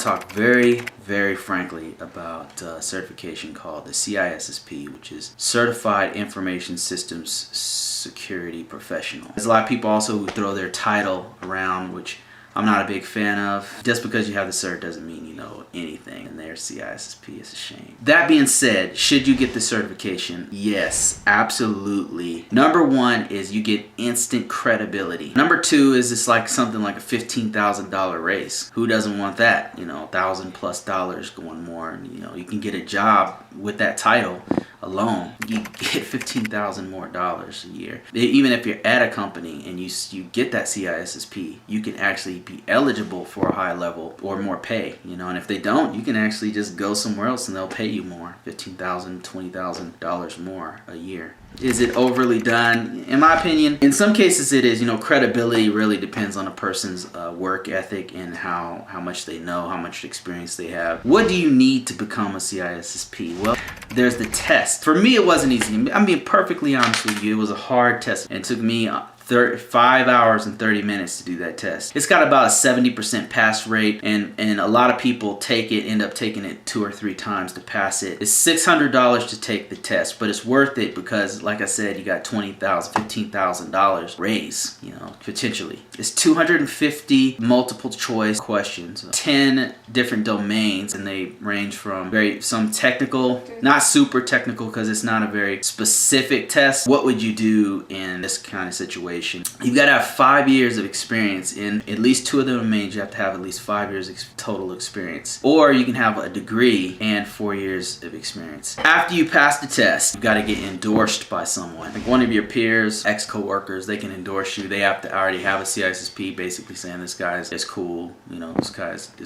to talk very frankly about a certification called the CISSP, which is Certified Information Systems Security Professional. There's a lot of people also who throw their title around, which I'm not a big fan of. Just because you have the cert doesn't mean you know anything, and their CISSP is a shame. That being said, should you get the certification? Yes, absolutely. Number one is you get instant credibility. Number two is it's like something like a $15,000 race. Who doesn't want that? You know, $1,000+ going more, and you know, you can get a job with that title alone. You get $15,000 more a year. Even if you're at a company and you get that CISSP, you can actually be eligible for a high level or more pay, you know. And if they don't, you can actually just go somewhere else and they'll pay you more, $15,000, $20,000 more a year. Is it overly done? In my opinion, in some cases it is. You know, credibility really depends on a person's work ethic and how much they know, how much experience they have. What do you need to become a CISSP? Well, there's the test. For me, it wasn't easy. I'm being perfectly honest with you. It was a hard test, and it took me 5 hours and 30 minutes to do that test. It's got about a 70% pass rate, and a lot of people end up taking it 2 or 3 times to pass it. It's $600 to take the test, but it's worth it because, like I said, you got $20,000, $15,000 raise, you know, potentially. It's 250 multiple choice questions, 10 different domains, and they range from some technical, not super technical because it's not a very specific test. What would you do in this kind of situation? You've got to have 5 years of experience in at least 2 of the domains. You have to have at least 5 years total experience, or you can have a degree and 4 years of experience. After you pass the test, you've got to get endorsed by someone, like one of your peers, ex-coworkers. They can endorse you. They have to already have a CISSP, basically saying this guy is cool. You know, this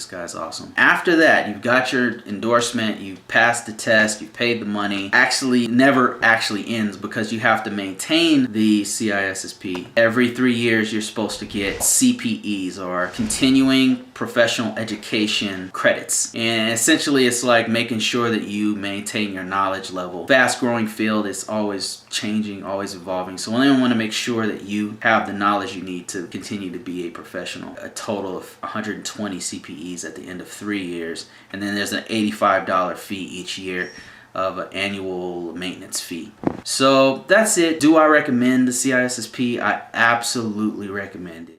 guy's awesome. After that, you've got your endorsement. You passed the test. You paid the money. Never actually ends because you have to maintain the CISSP. Every 3 years, you're supposed to get CPEs, or continuing professional education credits. And essentially, it's like making sure that you maintain your knowledge level. Fast growing field, is always changing, always evolving. So I want to make sure that you have the knowledge you need to continue to be a professional. A total of 120 CPEs at the end of 3 years. And then there's an $85 fee each year of an annual maintenance fee. So that's it. Do I recommend the CISSP? I absolutely recommend it.